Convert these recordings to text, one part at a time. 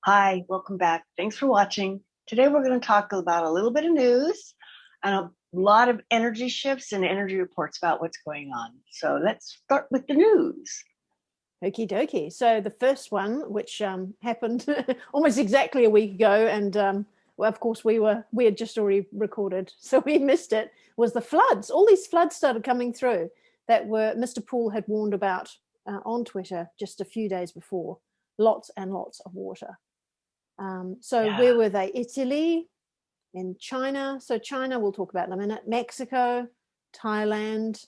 Hi, welcome back. Thanks for watching. Today we're going to talk about a little bit of news and a lot of energy shifts and energy reports about what's going on. So let's start with the news. Okie dokie. So the first one, which happened almost exactly a week ago, and well, of course we had just already recorded, so we missed it, was the floods. All these floods started coming through that were Mr. Poole had warned about on Twitter just a few days before. Lots and lots of water. So Yeah. where were they? Italy, in China. So China, we'll talk about in a minute. Mexico, Thailand.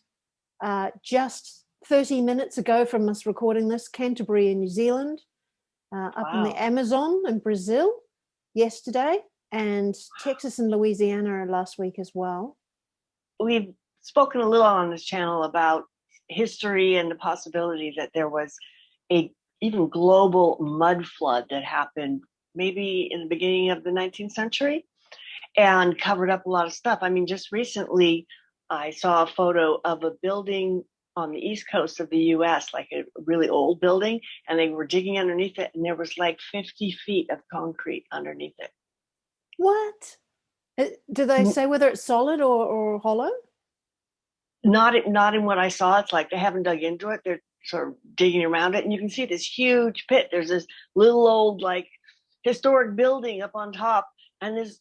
Just 30 minutes ago from us recording this, Canterbury in New Zealand, up in the Wow. Amazon in Brazil yesterday, and Texas and Louisiana last week as well. We've spoken a little on this channel about history and the possibility that there was a even global mud flood that happened maybe in the beginning of the 19th century and covered up a lot of stuff. I mean, just recently I saw a photo of a building on the east coast of the US, like a really old building, and they were digging underneath it, and there was like 50 feet of concrete underneath it. What? Do they say whether it's solid or hollow? Not in what I saw. It's like they haven't dug into it. They're sort of digging around it, and you can see this huge pit. There's this little old like historic building up on top, and this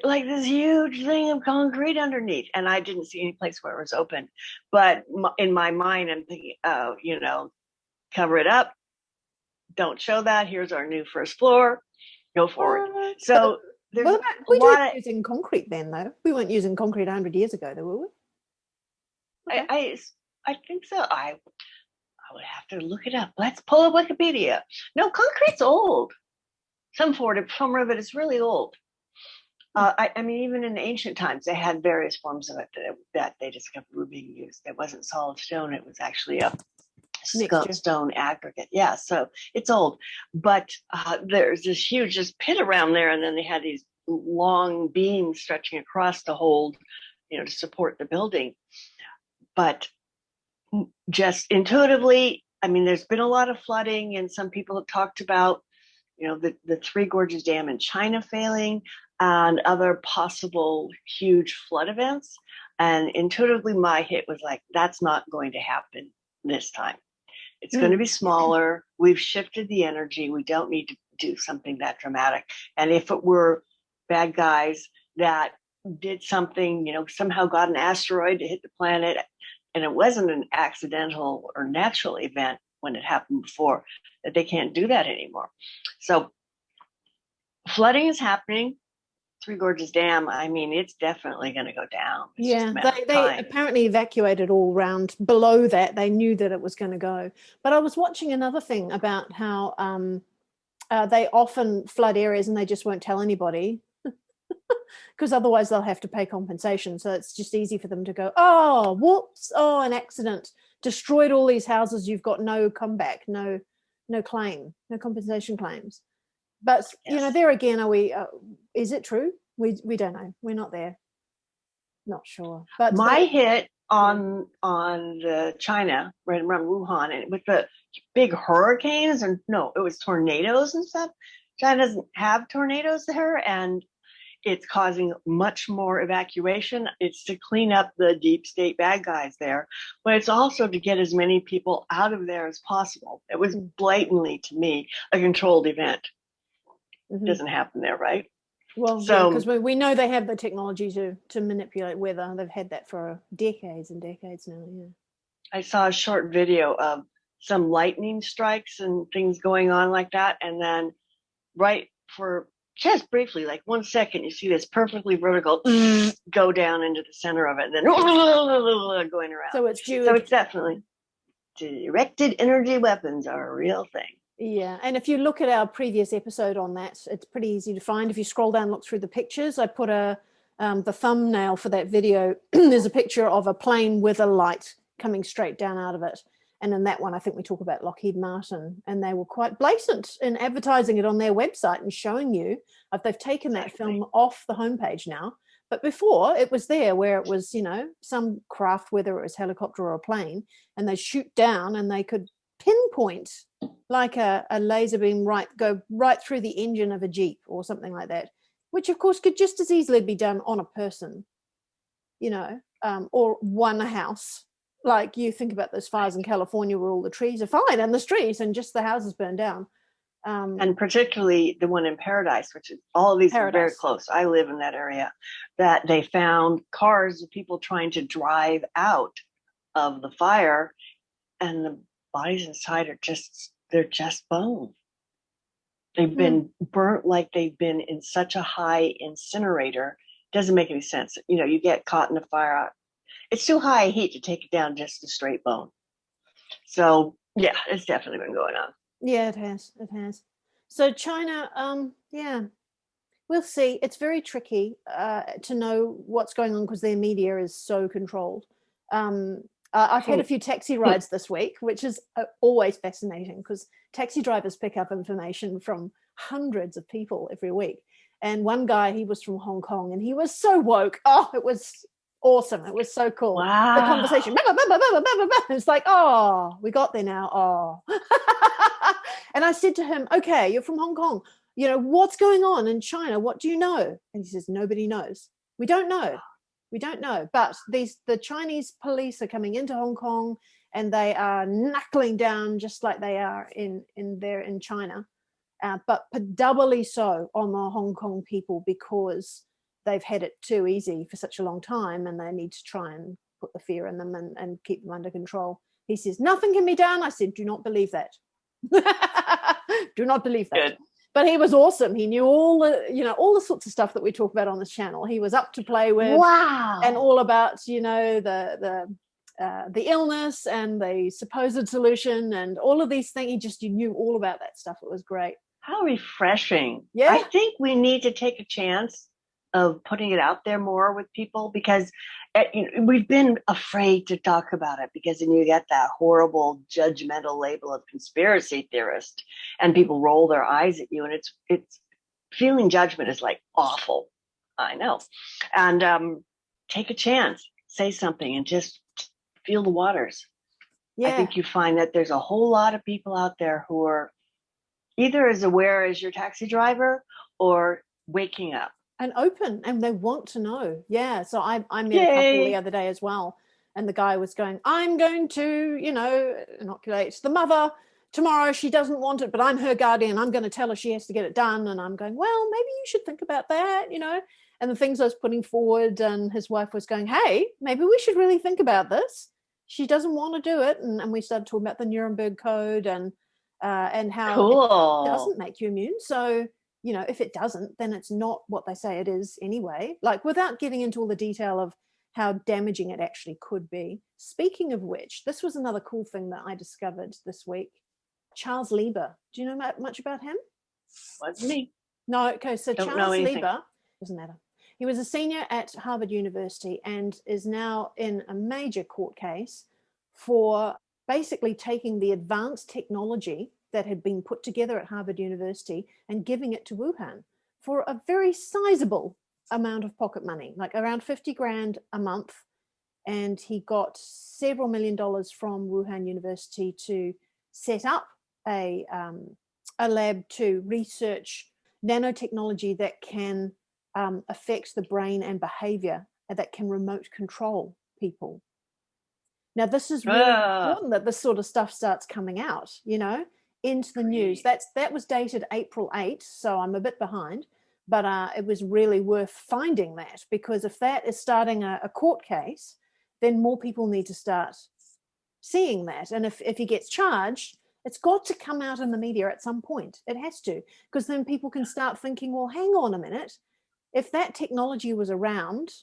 like this huge thing of concrete underneath. And I didn't see any place where it was open, but in my mind, I'm thinking, oh, cover it up. Don't show that. Here's our new first floor. Go forward. So there's What about, a we weren't lot of. using concrete then, though. We weren't using concrete 100 years ago, though, were we? Okay. I think so. I would have to look it up. Let's pull up Wikipedia. No, concrete's old. Some of it is really old. I mean, even in ancient times, they had various forms of it that they discovered were being used. It wasn't solid stone; it was actually a Mixture. stone aggregate. Yeah, so it's old. But there's this huge just pit around there, and then they had these long beams stretching across to hold, to support the building. But just intuitively, I mean, there's been a lot of flooding, and some people have talked about, the Three Gorges Dam in China failing and other possible huge flood events. And intuitively, my hit was like, that's not going to happen this time. It's going to be smaller. We've shifted the energy. We don't need to do something that dramatic. And if it were bad guys that did something, somehow got an asteroid to hit the planet, and it wasn't an accidental or natural event when it happened before, that they can't do that anymore. So flooding is happening. Three Gorges Dam, I mean, it's definitely going to go down. It's Yeah, they apparently evacuated all around below that. They knew that it was going to go. But I was watching another thing about how they often flood areas and they just won't tell anybody because otherwise they'll have to pay compensation. So it's just easy for them to go, oh, whoops, oh, an accident, destroyed all these houses. You've got no comeback, no claim, no compensation claims. But yes. There again, are we? Is it true? We don't know. We're not there. Not sure. But my hit on the China, right around Wuhan, and with the big hurricanes, and no, it was tornadoes and stuff. China doesn't have tornadoes there, and it's causing much more evacuation. It's to clean up the deep state bad guys there, but it's also to get as many people out of there as possible. It was blatantly, to me, a controlled event. It doesn't happen there, right? Well, so because we know they have the technology to manipulate weather. They've had that for decades and decades now. Yeah. I saw a short video of some lightning strikes and things going on like that, and then right for just briefly, like 1 second, you see this perfectly vertical go down into the center of it, and then going around. So it's due. So it's definitely directed energy weapons are a real thing. Yeah, and if you look at our previous episode on that, it's pretty easy to find. If you scroll down, look through the pictures. I put the thumbnail for that video. There's a picture of a plane with a light coming straight down out of it. And in that one, I think we talk about Lockheed Martin, and they were quite blatant in advertising it on their website and showing you. They've taken that film off the homepage now, but before it was there, where it was, some craft, whether it was helicopter or a plane, and they shoot down and they could pinpoint like a laser beam go right through the engine of a Jeep or something like that, which of course could just as easily be done on a person, or one house. Like you think about those fires in California where all the trees are fine and the streets and just the houses burn down. And particularly the one in Paradise, which is all of these are very close. I live in that area, that they found cars of people trying to drive out of the fire, and the bodies inside they're just bone. They've been burnt like they've been in such a high incinerator. Doesn't make any sense. You get caught in a fire. It's too high a heat to take it down just a straight bone. So yeah, it's definitely been going on. Yeah, it has. So China, yeah, we'll see. It's very tricky to know what's going on because their media is so controlled. I've had a few taxi rides this week, which is always fascinating because taxi drivers pick up information from hundreds of people every week. And one guy, he was from Hong Kong and he was so woke. Oh, it was awesome. It was so cool. Wow. The conversation. It's like, oh, we got there now. Oh. And I said to him, okay, you're from Hong Kong. What's going on in China? What do you know? And he says, nobody knows. We don't know. But the Chinese police are coming into Hong Kong and they are knuckling down just like they are in China, but doubly so on the Hong Kong people because they've had it too easy for such a long time and they need to try and put the fear in them and keep them under control. He says, nothing can be done. I said, do not believe that. Do not believe that. Good. But he was awesome. He knew all the sorts of stuff that we talk about on this channel. He was up to play with. Wow. And all about, the illness and the supposed solution and all of these things. He knew all about that stuff. It was great. How refreshing. Yeah. I think we need to take a chance of putting it out there more with people because we've been afraid to talk about it because then you get that horrible judgmental label of conspiracy theorist and people roll their eyes at you and it's feeling judgment is like awful. I know. And take a chance, say something and just feel the waters. Yeah. I think you find that there's a whole lot of people out there who are either as aware as your taxi driver or waking up. And open, and they want to know. Yeah, so I met a couple the other day as well, and the guy was going, I'm going to, inoculate the mother tomorrow. She doesn't want it, but I'm her guardian. I'm going to tell her she has to get it done. And I'm going, well, maybe you should think about that, And the things I was putting forward, and his wife was going, hey, maybe we should really think about this. She doesn't want to do it. And we started talking about the Nuremberg Code and how it doesn't make you immune. So, if it doesn't, then it's not what they say it is anyway. Like, without getting into all the detail of how damaging it actually could be. Speaking of which, this was another cool thing that I discovered this week. Charles Lieber. Do you know much about him? Wasn't me. No, okay. So Charles Lieber, doesn't matter. He was a senior at Harvard University and is now in a major court case for basically taking the advanced technology that had been put together at Harvard University and giving it to Wuhan for a very sizable amount of pocket money, like around 50 grand a month. And he got several $1 million from Wuhan University to set up a lab to research nanotechnology that can affect the brain and behavior, and that can remote control people. Now, this is really important that this sort of stuff starts coming out, into the news. That was dated April 8th, so I'm a bit behind, but it was really worth finding that, because if that is starting a court case, then more people need to start seeing that. And if he gets charged, it's got to come out in the media at some point. It has to, because then people can start thinking, well, hang on a minute. If that technology was around,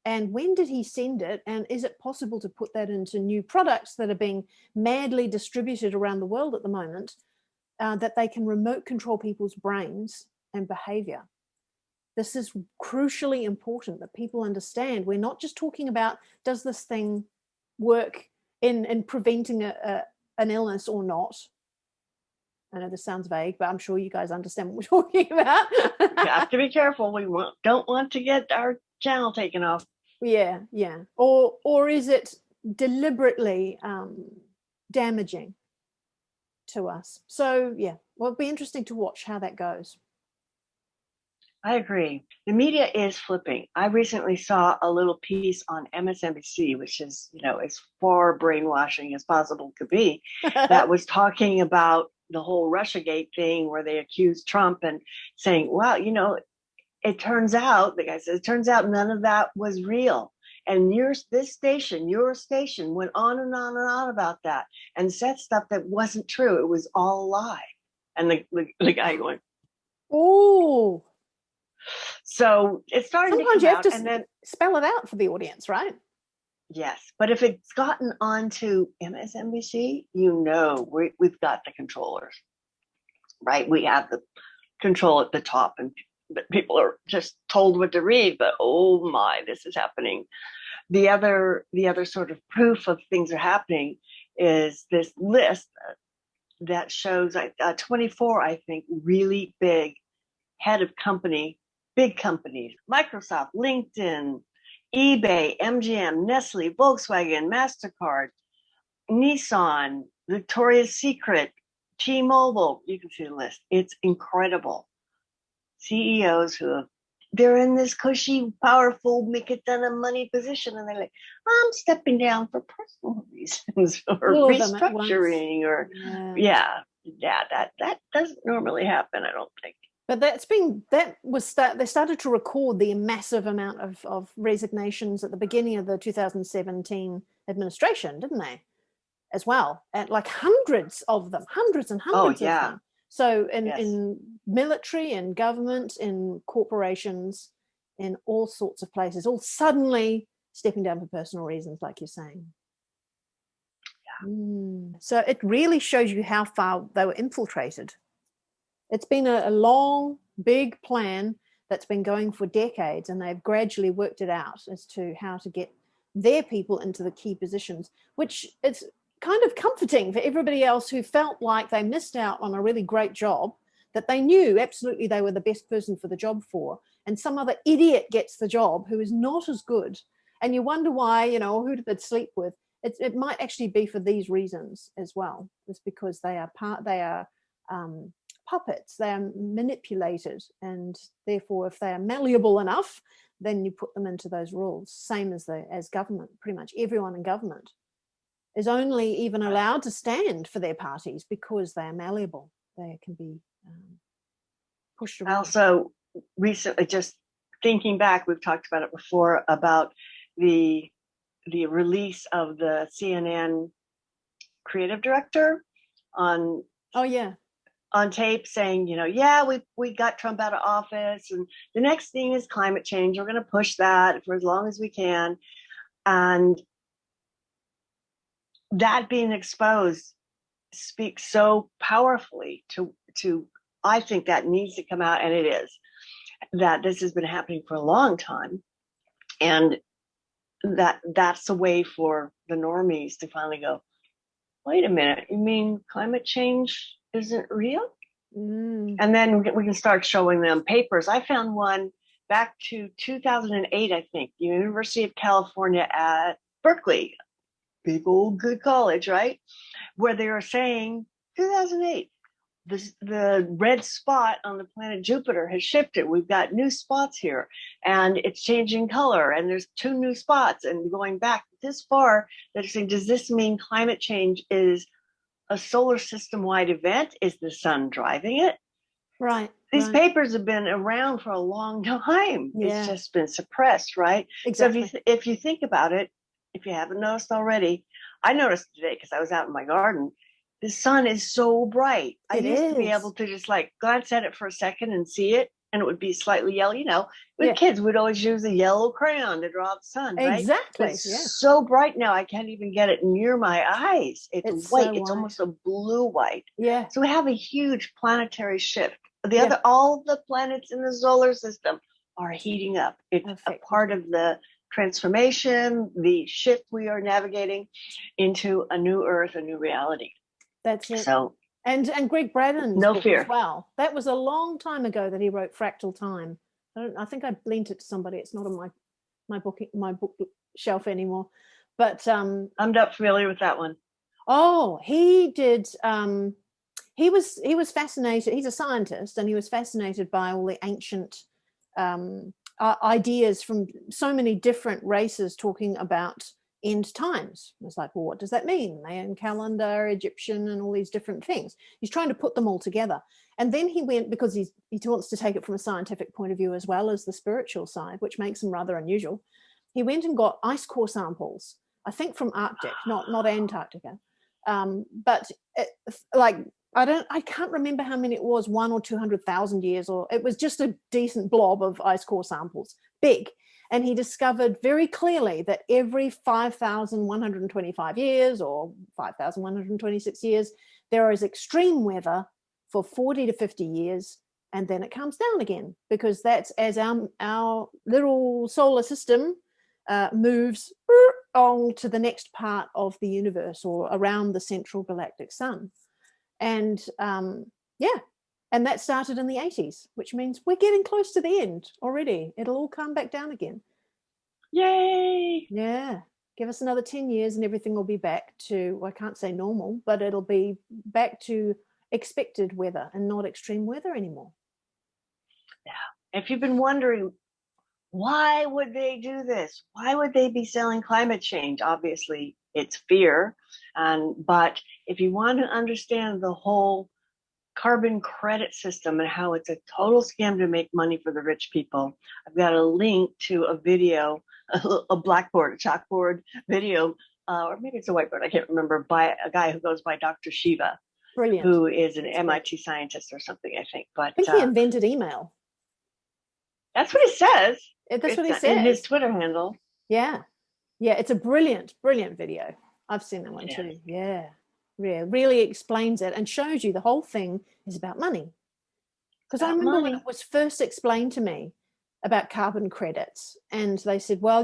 and when did he send it? And is it possible to put that into new products that are being madly distributed around the world at the moment, that they can remote control people's brains and behavior? This is crucially important that people understand. We're not just talking about, does this thing work in preventing an illness or not? I know this sounds vague, but I'm sure you guys understand what we're talking about. You have to be careful. We don't want to get our channel taken off. Yeah. Or is it deliberately damaging to us. So yeah, well, it'll be interesting to watch how that goes. I agree. The media is flipping. I recently saw a little piece on MSNBC, which is, as far brainwashing as possible could be, that was talking about the whole Russiagate thing where they accused Trump and saying, wow, it turns out, the guy says, it turns out none of that was real. And your station went on and on and on about that and said stuff that wasn't true. It was all a lie. And the guy going, oh. So it's starting Sometimes to come you have out, to and then spell it out for the audience, right? yes, but if it's gotten onto MSNBC, we've got the controllers, right? We have the control at the top, and people are just told what to read. But oh my, this is happening. The other sort of proof of things are happening is this list that shows 24, I think, really big head of big companies: Microsoft, LinkedIn, eBay, MGM, Nestle, Volkswagen, MasterCard, Nissan, Victoria's Secret, T-Mobile. You can see the list. It's incredible. CEOs they're in this cushy, powerful, make it ton of money position, and they're like, I'm stepping down for personal reasons or restructuring, or that doesn't normally happen, I don't think. But they started to record the massive amount of resignations at the beginning of the 2017 administration, didn't they? As well, at like hundreds of them, hundreds and hundreds of them. So in military, in government, in corporations, in all sorts of places, all suddenly stepping down for personal reasons, like you're saying. Yeah. So it really shows you how far they were infiltrated. It's been a long, big plan that's been going for decades, and they've gradually worked it out as to how to get their people into the key positions, which is kind of comforting for everybody else who felt like they missed out on a really great job that they knew absolutely they were the best person for the job for, and some other idiot gets the job who is not as good, and you wonder why, who did they sleep with. It might actually be for these reasons as well. It's because they are puppets, they are manipulated, and therefore if they are malleable enough, then you put them into those rules. Same as government. Pretty much everyone in government is only even allowed to stand for their parties because they are malleable. They can be pushed around. Also, recently, just thinking back, we've talked about it before, about the release of the CNN creative director on tape saying, we got Trump out of office, and the next thing is climate change. We're going to push that for as long as we can. And that being exposed speaks so powerfully to I think that needs to come out, and it is, that this has been happening for a long time, and that's a way for the normies to finally go, wait a minute, you mean climate change isn't real? And then we can start showing them papers. I found one back to 2008, I think, University of California at Berkeley, big old good college, right? Where they were saying 2008, the red spot on the planet Jupiter has shifted. We've got new spots here, and it's changing color, and there's 2 new spots, and going back this far, they're saying, does this mean climate change is a solar system wide event? Is the sun driving it? Right. These papers have been around for a long time. Yeah. It's just been suppressed, right? Exactly. So if you think about it, if you haven't noticed already, I noticed today because I was out in my garden, the sun is so bright. I used to be able to just glance at it for a second and see it, and it would be slightly yellow. With kids, we'd always use a yellow crayon to draw the sun, right? Exactly. But it's so bright now, I can't even get it near my eyes. It's white. So it's white. Almost a blue white. Yeah. So we have a huge planetary shift. All the planets in the solar system are heating up. It's a part of the transformation, the shift we are navigating into a new Earth, a new reality. That's it. So, and Greg Braden's no book fear as well. That was a long time ago that he wrote Fractal Time. I think I lent it to somebody. It's not on my book shelf anymore. But I'm not familiar with that one. Oh, he did he was fascinated. He's a scientist, and he was fascinated by all the ancient ideas from so many different races talking about end times. It's like, well, what does that mean? Mayan calendar, Egyptian, and all these different things. He's trying to put them all together. And then he went, because he wants to take it from a scientific point of view as well as the spiritual side, which makes him rather unusual. He went and got ice core samples, I think from Arctic, not Antarctica, but I can't remember how many it was, 100,000 or 200,000 years, or it was just a decent blob of ice core samples, big. And he discovered very clearly that every 5,125 years or 5,126 years, there is extreme weather for 40 to 50 years, and then it comes down again, because that's as our little solar system moves on to the next part of the universe, or around the central galactic sun. And and that started in the 80s, which means we're getting close to the end already. It'll all come back down again. Yay! Yeah. Give us another 10 years and everything will be back to, well, I can't say normal, but it'll be back to expected weather and not extreme weather anymore. Yeah. If you've been wondering, why would they do this? Why would they be selling climate change? Obviously, it's fear. But if you want to understand the whole carbon credit system and how it's a total scam to make money for the rich people, I've got a link to a video, a chalkboard video, or maybe it's a whiteboard, I can't remember, by a guy who goes by Dr. Shiva. Brilliant. Who is an MIT scientist or something, I think. But I think he invented email. That's what he says. That's what he says. In his Twitter handle. Yeah. Yeah, it's a brilliant video. I've seen that one too. Yeah. Really explains it and shows you the whole thing is about money. Because I remember when it was first explained to me about carbon credits, and they said, well,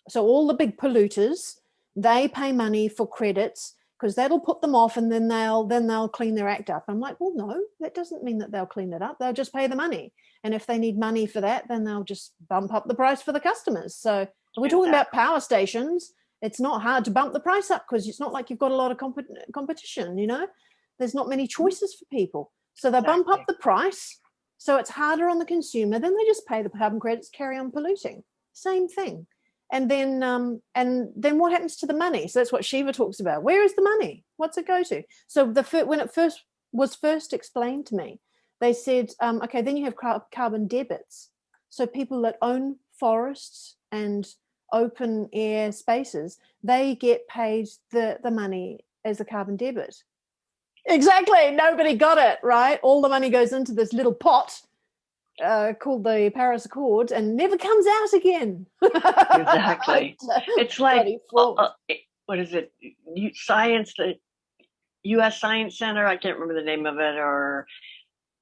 so all the big polluters, they pay money for credits because that'll put them off, and then they'll clean their act up. I'm like, well, no, that doesn't mean that they'll clean it up. They'll just pay the money. And if they need money for that, then they'll just bump up the price for the customers. So we're talking about power stations. It's not hard to bump the price up because it's not like you've got a lot of competition, There's not many choices for people. So they bump up the price, so it's harder on the consumer. Then they just pay the carbon credits, carry on polluting. Same thing. And then what happens to the money? So that's what Shiva talks about. Where is the money? What's it go to? So when it was first explained to me, they said, okay, then you have carbon debits. So people that own forests and open air spaces, they get paid the money as a carbon debit. Exactly. Nobody got it, right? All the money goes into this little pot called the Paris Accord and never comes out again. Exactly. It's like, what is it? Science, the U.S. Science Center, I can't remember the name of it, or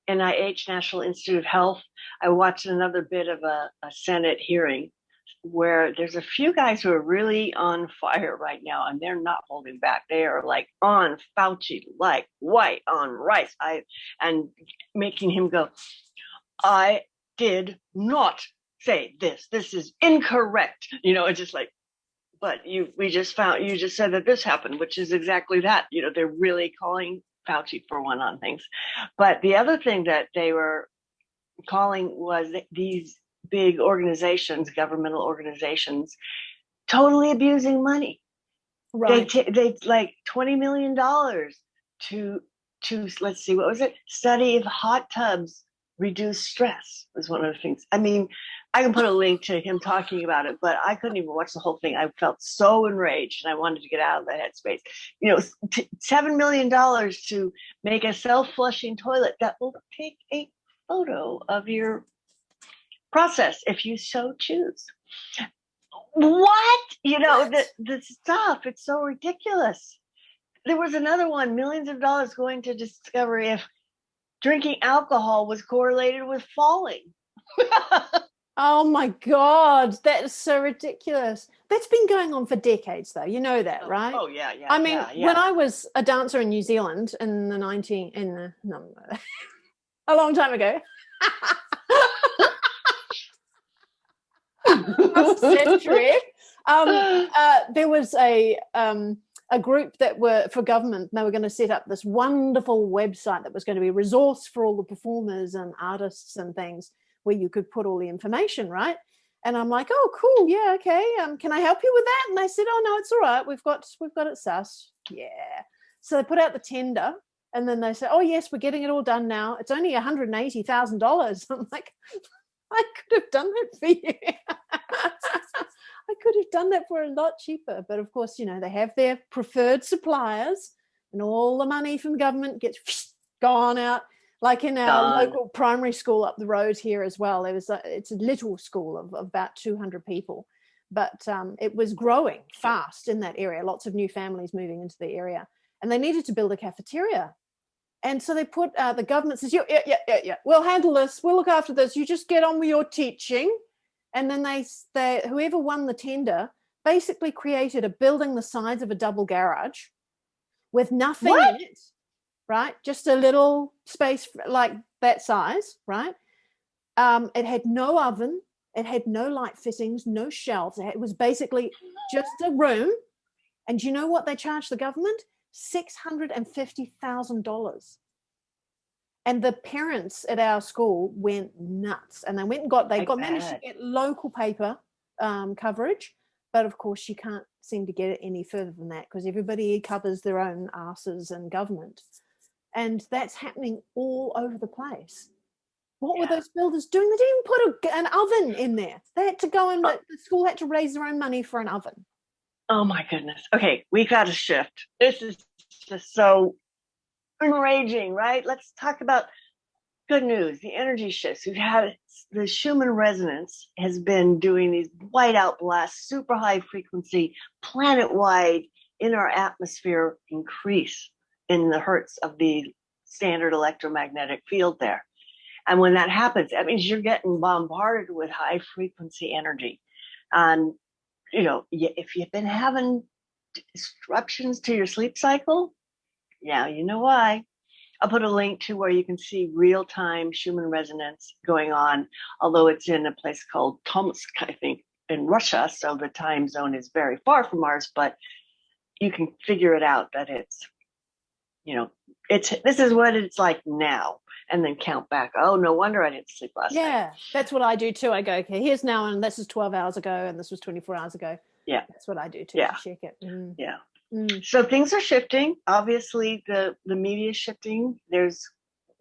NIH, National Institute of Health. I watched another bit of a Senate hearing where there's a few guys who are really on fire right now, and they're not holding back. They are like on Fauci, like white on rice, and making him go, I did not say this. This is incorrect. It's just like, but you just said that this happened, which is exactly that. They're really calling Fauci for one on things. But the other thing that they were calling was these big organizations, governmental organizations, totally abusing money. Right. They like $20 million to let's see, what was it? Study if hot tubs reduce stress was one of the things. I mean, I can put a link to him talking about it, but I couldn't even watch the whole thing. I felt so enraged and I wanted to get out of that headspace. $7 million to make a self-flushing toilet that will take a photo of your process if you so choose. What? The stuff, it's so ridiculous. There was another one, millions of dollars going to discover if drinking alcohol was correlated with falling. Oh my God, that is so ridiculous. That's been going on for decades though. You know that, right? Oh yeah. I mean, when I was a dancer in New Zealand in a long time ago. Century. There was a a group that were for government. They were going to set up this wonderful website that was going to be a resource for all the performers and artists and things, where you could put all the information, right? And I'm like, oh, cool, yeah, okay. Can I help you with that? And they said, oh no, it's all right. We've got it sus. Yeah. So they put out the tender, and then they said, oh yes, we're getting it all done now. It's only $180,000. I'm like, I could have done that for you. I could have done that for a lot cheaper. But of course, they have their preferred suppliers, and all the money from the government gets gone out. Like in our local primary school up the road here as well, it's a little school of about 200 people, but it was growing fast in that area. Lots of new families moving into the area, and they needed to build a cafeteria. And so they put the government says, yeah, we'll handle this. We'll look after this. You just get on with your teaching. And then they whoever won the tender basically created a building the size of a double garage with nothing in it. Right? Just a little space like that size, right? It had no oven. It had no light fittings, no shelves. It was basically just a room. And do you know what they charged the government? $650,000. And the parents at our school went nuts. And they went and managed to get local paper coverage. But of course, you can't seem to get it any further than that, because everybody covers their own asses in government. And that's happening all over the place. What were those builders doing? They didn't even put an oven in there. They had to go and the school had to raise their own money for an oven. Oh my goodness. Okay, we got to shift. This is just so enraging, right? Let's talk about good news, the energy shifts. We've had the Schumann resonance has been doing these whiteout blasts, super high frequency, planet-wide in our atmosphere increase in the hertz of the standard electromagnetic field there. And when that happens, that means you're getting bombarded with high frequency energy. And, if you've been having disruptions to your sleep cycle, now you know why. I'll put a link to where you can see real-time Schumann resonance going on, although it's in a place called Tomsk, I think, in Russia. So the time zone is very far from ours, but you can figure it out that it's, this is what it's like now, and then count back. Oh, no wonder I didn't sleep last night. Yeah, that's what I do too. I go, okay, here's now, and this is 12 hours ago, and this was 24 hours ago. Yeah. That's what I do too. Yeah. To check it. Mm. Yeah. So things are shifting. Obviously, the media is shifting. There's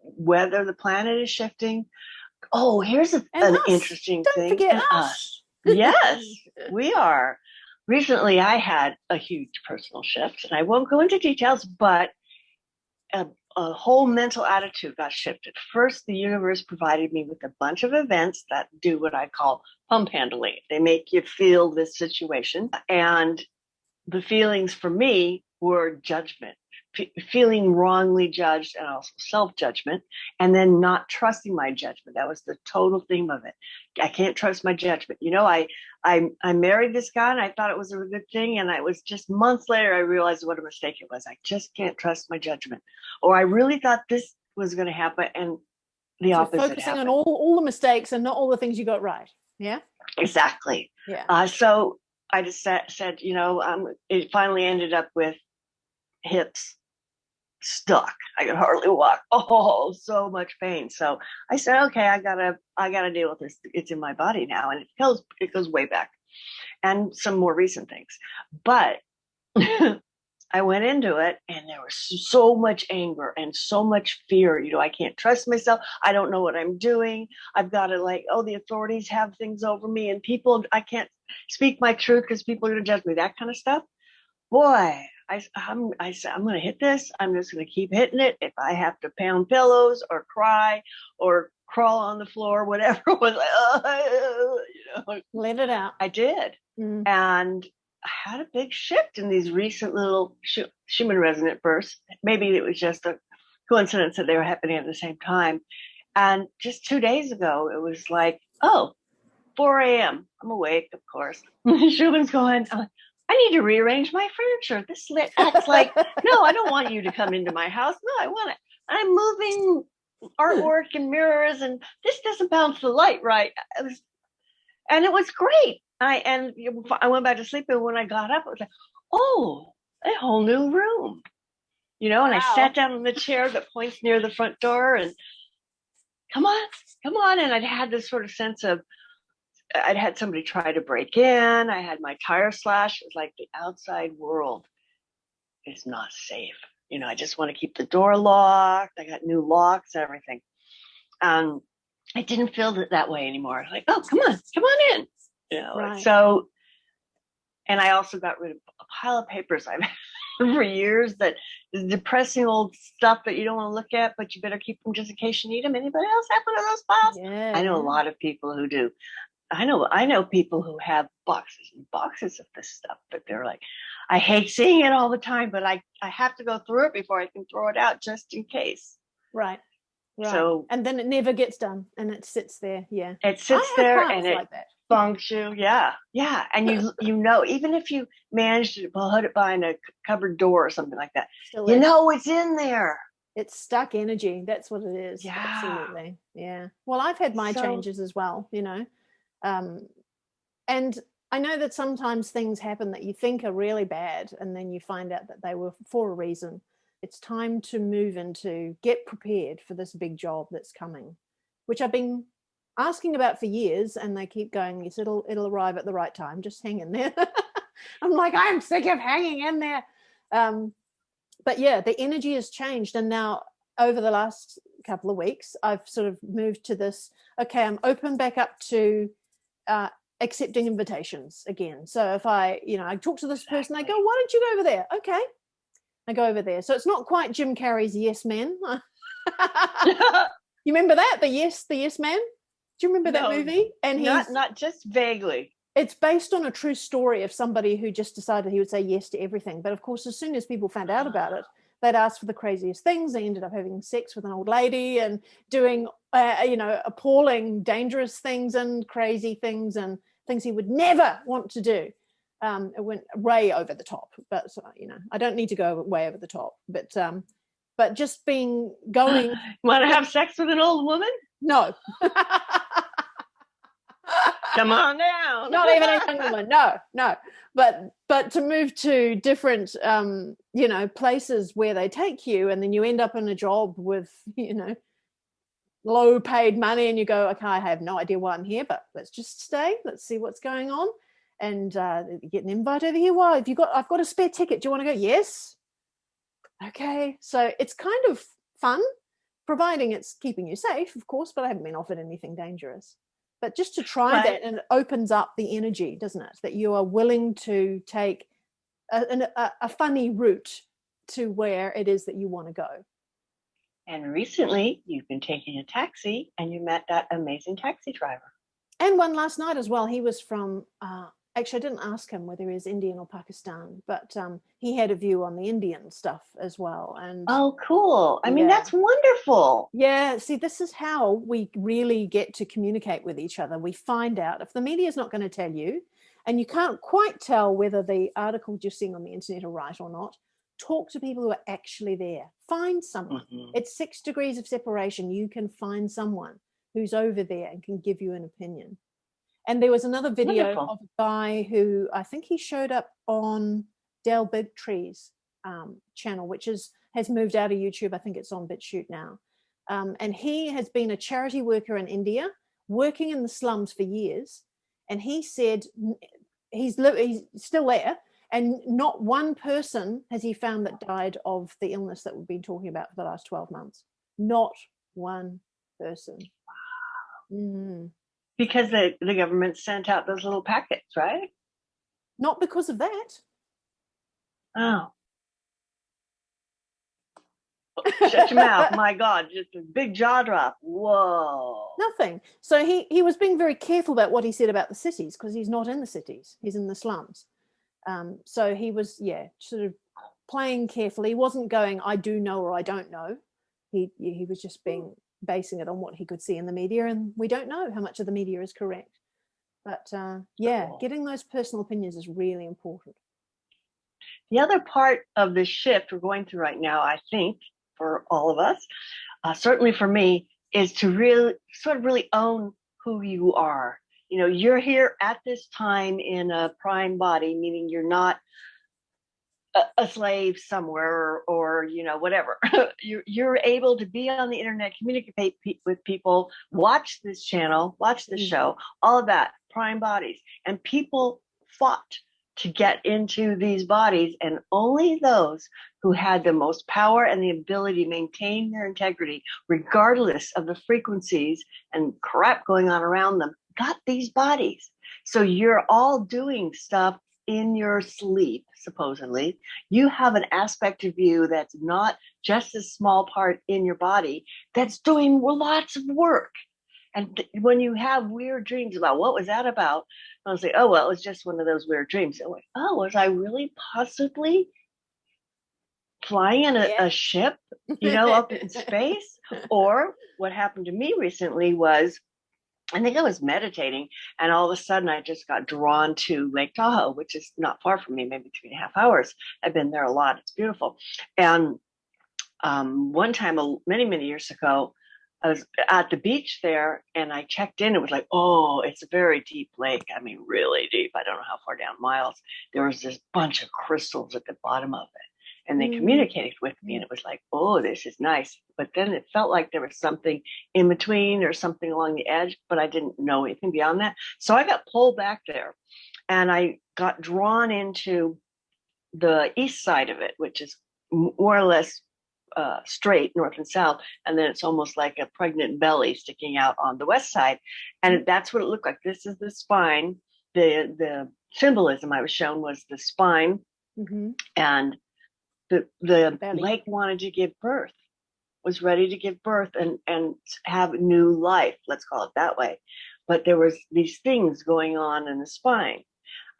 weather, the planet is shifting. Oh, here's an interesting thing. Don't forget us. Yes, we are. Recently, I had a huge personal shift, and I won't go into details, but a whole mental attitude got shifted. First, the universe provided me with a bunch of events that do what I call pump handling. They make you feel this situation, and the feelings for me were judgment, feeling wrongly judged, and also self-judgment, and then not trusting my judgment. That was the total theme of it. I can't trust my judgment. I married this guy, and I thought it was a good thing, and I was just months later, I realized what a mistake it was. I just can't trust my judgment. Or I really thought this was going to happen, and the opposite focusing happened. on all the mistakes and not all the things you got right. Yeah? Exactly. Yeah. So I just said, it finally ended up with hips stuck. I could hardly walk. Oh, so much pain. So I said, okay, I gotta deal with this. It's in my body now, and it goes way back, and some more recent things. But I went into it, and there was so much anger and so much fear. I can't trust myself. I don't know what I'm doing. I've got to the authorities have things over me, and I can't speak my truth because people are going to judge me, that kind of stuff. Boy, I said, I'm going to hit this. I'm just going to keep hitting it. If I have to pound pillows or cry or crawl on the floor, whatever it was, let it out. I did. And I had a big shift in these recent little Schumann resonant bursts. Maybe it was just a coincidence that they were happening at the same time. And just 2 days ago, it was like, 4 a.m. I'm awake, of course. Schumann's going, I need to rearrange my furniture. That's like, no, I don't want you to come into my house. No, I want it. I'm moving artwork and mirrors, and this doesn't bounce the light right. And it was great. I went back to sleep, and when I got up, I was like, oh, a whole new room, and I sat down in the chair that points near the front door and come on, come on. And I'd had this sort of sense of, I'd had somebody try to break in. I had my tire slashed. It's like the outside world is not safe. I just want to keep the door locked. I got new locks and everything. I didn't feel it that way anymore. Like, oh, come on in. Right. So, and I also got rid of a pile of papers I've had for years that is depressing old stuff that you don't want to look at, but you better keep them just in case you need them. Anybody else have one of those files? Yeah. I know a lot of people who do. I know people who have boxes and boxes of this stuff, but they're like, I hate seeing it all the time, but I have to go through it before I can throw it out just in case. Right. Right. So, and then it never gets done and it sits there. Yeah. It sits there and it like that. bunks you. Yeah. Yeah. And even if you manage to put it behind a cupboard door or something like that, it's in there. It's stuck energy. That's what it is. Yeah. Absolutely. Yeah. Well, I've had my changes as well, and I know that sometimes things happen that you think are really bad and then you find out that they were for a reason. It's time to move into get prepared for this big job that's coming, which I've been asking about for years, and they keep going, yes, it'll arrive at the right time. Just hang in there. I'm like, I'm sick of hanging in there. But yeah, the energy has changed. And now over the last couple of weeks, I've sort of moved to this, okay, I'm open back up to accepting invitations again. So if I talk to this person, I go, why don't you go over there? Okay. I go over there. So it's not quite Jim Carrey's Yes Man. You remember that? The Yes Man? Do you remember that movie? And not just vaguely. It's based on a true story of somebody who just decided he would say yes to everything. But of course, as soon as people found out about it, they'd ask for the craziest things. They ended up having sex with an old lady and doing, appalling, dangerous things and crazy things and things he would never want to do. It went way over the top, but I don't need to go way over the top, but just going. Want to have sex with an old woman? No. Come on down. Not even a young woman. No. But to move to different, places where they take you, and then you end up in a job with, low paid money, and you go, okay, I have no idea why I'm here, but let's just stay. Let's see what's going on. And you get an invite over here. Well, I've got a spare ticket. Do you want to go? Yes. Okay. So it's kind of fun, providing it's keeping you safe, of course, but I haven't been offered anything dangerous. But just to try that, and it opens up the energy, doesn't it? That you are willing to take a funny route to where it is that you want to go. And recently, you've been taking a taxi, and you met that amazing taxi driver. And one last night as well. He was from, actually, I didn't ask him whether he was Indian or Pakistan, but he had a view on the Indian stuff as well. And oh, cool. I mean, that's wonderful. Yeah. See, this is how we really get to communicate with each other. We find out if the media is not going to tell you, and you can't quite tell whether the articles you're seeing on the internet are right or not, talk to people who are actually there. Find someone. Mm-hmm. It's 6 degrees of separation. You can find someone who's over there and can give you an opinion. And there was another video of a guy who I think he showed up on Dale Bigtree's channel, which has moved out of YouTube. I think it's on BitChute now. And he has been a charity worker in India, working in the slums for years. And he said he's still there, and not one person has he found that died of the illness that we've been talking about for the last 12 months. Not one person. Wow. Mm-hmm. Because the government sent out those little packets, right? Not because of that. Oh. Shut your mouth. My God, just a big jaw drop. Whoa. Nothing. So he was being very careful about what he said about the cities, because he's not in the cities. He's in the slums. So he was, sort of playing carefully. He wasn't going, I do know or I don't know. He was just basing it on what he could see in the media, and we don't know how much of the media is correct. But cool. Getting those personal opinions is really important. The other part of the shift we're going through right now, I think, for all of us, certainly for me, is to really own who you are. You're here at this time in a prime body, meaning you're not a slave somewhere, or whatever. You're able to be on the internet, communicate with people, watch this channel, watch this show, all of that, prime bodies. And people fought to get into these bodies, and only those who had the most power and the ability to maintain their integrity, regardless of the frequencies and crap going on around them, got these bodies. So you're all doing stuff in your sleep, supposedly. You have an aspect of you that's not just a small part in your body that's doing lots of work. And when you have weird dreams about what was that about, I'll say, oh, well, it was just one of those weird dreams. I'm like, oh, was I really possibly flying in a ship, up in space? Or what happened to me recently was, I think I was meditating, and all of a sudden I just got drawn to Lake Tahoe, which is not far from me, maybe 3.5 hours. I've been there a lot. It's beautiful. And one time, many, many years ago, I was at the beach there, and I checked in. It was like, oh, it's a very deep lake. I mean, really deep. I don't know how far down, miles. There was this bunch of crystals at the bottom of it. And they communicated with me, and it was like, oh, this is nice. But then it felt like there was something in between or something along the edge, but I didn't know anything beyond that. So I got pulled back there, and I got drawn into the east side of it, which is more or less straight north and south. And then it's almost like a pregnant belly sticking out on the west side. And that's what it looked like. This is the spine. The symbolism I was shown was the spine, and the lake wanted to give birth, was ready to give birth and have new life, let's call it that way. But there was these things going on in the spine.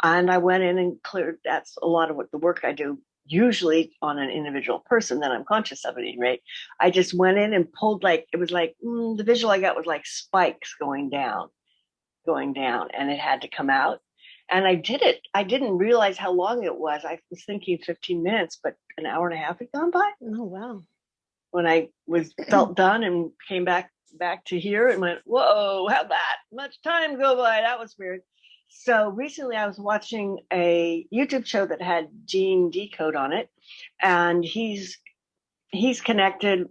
And I went in and cleared. That's a lot of what the work I do, usually on an individual person that I'm conscious of at any rate. I just went in and pulled, it was like, the visual I got was like spikes going down, and it had to come out. And I did it. I didn't realize how long it was. I was thinking 15 minutes, but an hour and a half had gone by. Oh, wow. When I felt done and came back to here and went, whoa, how'd that much time go by? That was weird. So recently I was watching a YouTube show that had Gene Decode on it. And he's connected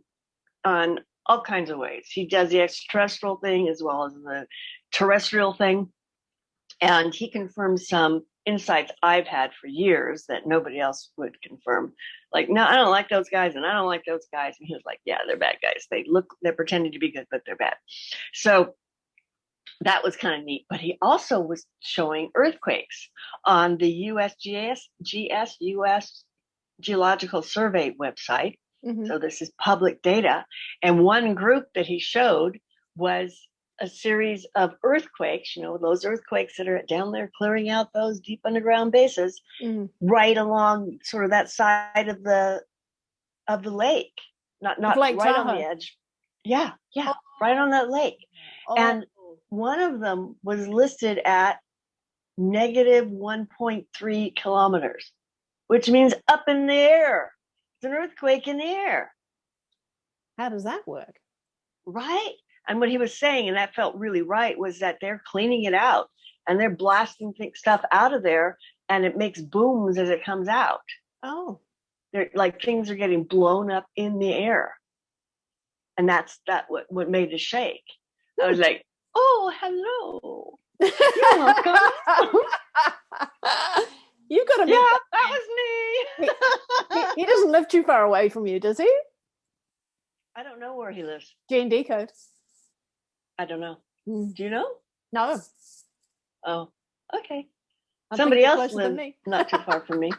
on all kinds of ways. He does the extraterrestrial thing as well as the terrestrial thing. And he confirmed some insights I've had for years that nobody else would confirm. Like, no, I don't like those guys, and I don't like those guys. And he was like, yeah, they're bad guys. They're pretending to be good, but they're bad. So that was kind of neat. But he also was showing earthquakes on the U.S. Geological Survey website. So this is public data. And one group that he showed was a series of earthquakes, those earthquakes that are down there clearing out those deep underground bases, right along sort of that side of the lake, not right Tahoe. On the edge. Yeah, right on that lake. And one of them was listed at negative 1.3 kilometers, which means up in the air. It's an earthquake in the air. How does that work? Right. And what he was saying, and that felt really right, was that they're cleaning it out and they're blasting stuff out of there, and it makes booms as it comes out. Oh. They're like things are getting blown up in the air. And that's what made it shake. I was like, oh, hello. You're welcome. You've got to be. Yeah, that was me. He doesn't live too far away from you, does he? I don't know where he lives. Gene Decode. I don't know. Do you know? No. Oh, okay. Somebody else lives not too far from me.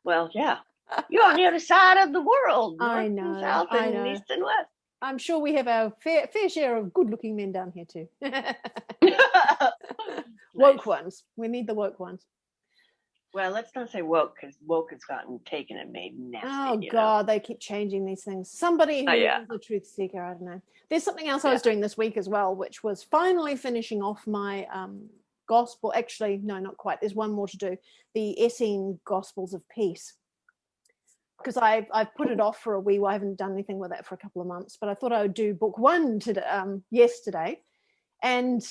Well, yeah. You're on the other side of the world. I know. And south and east and west. I'm sure we have our fair share of good-looking men down here too. Woke ones. We need the woke ones. Well, let's not say woke, because woke has gotten taken and made nasty. Oh, God, they keep changing these things. Somebody who is a truth seeker, I don't know. There's something else I was doing this week as well, which was finally finishing off my gospel. Actually, no, not quite. There's one more to do. The Essene Gospels of Peace. Because I've put it off for a wee while. I haven't done anything with that for a couple of months. But I thought I would do book one yesterday. And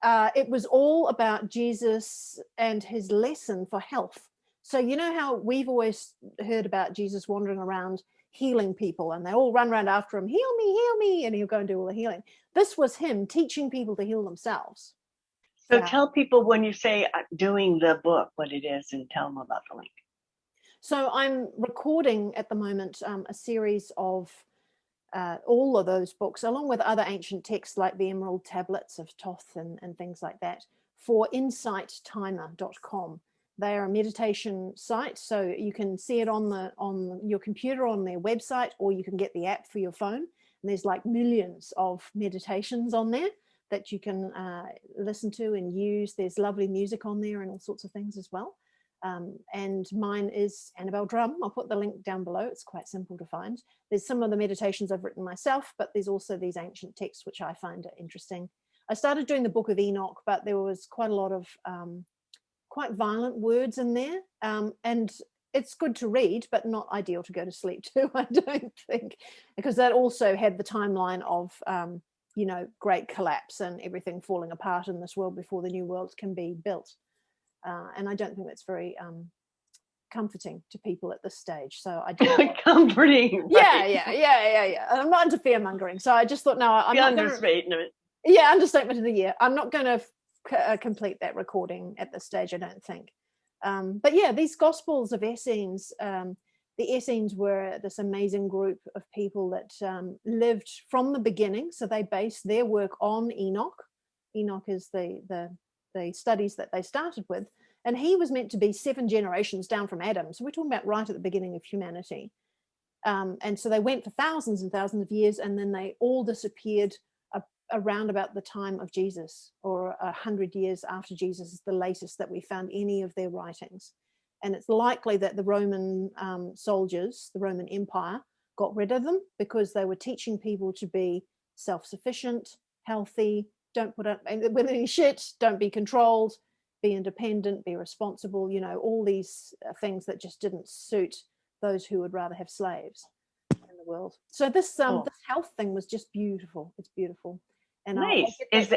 it was all about Jesus and his lesson for health. So you know how we've always heard about Jesus wandering around healing people, and they all run around after him, heal me, and he'll go and do all the healing. This was him teaching people to heal themselves. So tell people when you say doing the book, what it is, and tell them about the link. So I'm recording at the moment a series of all of those books, along with other ancient texts like the Emerald Tablets of Thoth and things like that, for insighttimer.com. They are a meditation site, so you can see it on your computer on their website, or you can get the app for your phone. And there's like millions of meditations on there that you can listen to and use. There's lovely music on there and all sorts of things as well. And mine is Annabelle Drum. I'll put the link down below. It's quite simple to find. There's some of the meditations I've written myself, but there's also these ancient texts which I find interesting. I started doing the Book of Enoch, but there was quite a lot of quite violent words in there, and it's good to read, but not ideal to go to sleep to, I don't think, because that also had the timeline of great collapse and everything falling apart in this world before the new world can be built. And I don't think that's very comforting to people at this stage. So I did comforting. Right. Yeah. I'm not into fear mongering, so I just thought, no, I'm not understatement. Yeah, understatement of the year. I'm not going to complete that recording at this stage, I don't think. But yeah, these Gospels of Essenes. The Essenes were this amazing group of people that lived from the beginning. So they based their work on Enoch. Enoch is the studies that they started with, and he was meant to be 7 generations down from Adam. So we're talking about right at the beginning of humanity. And so they went for thousands and thousands of years, and then they all disappeared around about the time of Jesus, or 100 years after Jesus is the latest that we found any of their writings. And it's likely that the Roman soldiers, the Roman Empire, got rid of them because they were teaching people to be self-sufficient, healthy, don't put up with any shit, don't be controlled, be independent, be responsible, all these things that just didn't suit those who would rather have slaves in the world. So this this health thing was just beautiful. It's beautiful. And nice. Has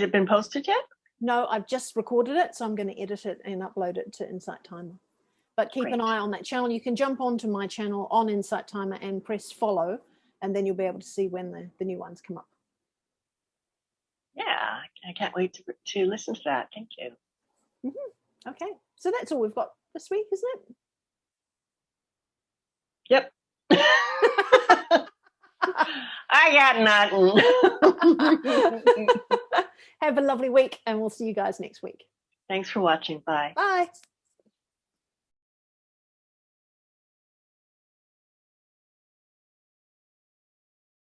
it been posted yet? No, I've just recorded it, so I'm going to edit it and upload it to Insight Timer. But keep an eye on that channel. You can jump onto my channel on Insight Timer and press follow, and then you'll be able to see when the new ones come up. Yeah, I can't wait to listen to that. Thank you. Mm-hmm. Okay, so that's all we've got this week, isn't it? Yep. I got nothing. Have a lovely week, and we'll see you guys next week. Thanks for watching. Bye. Bye.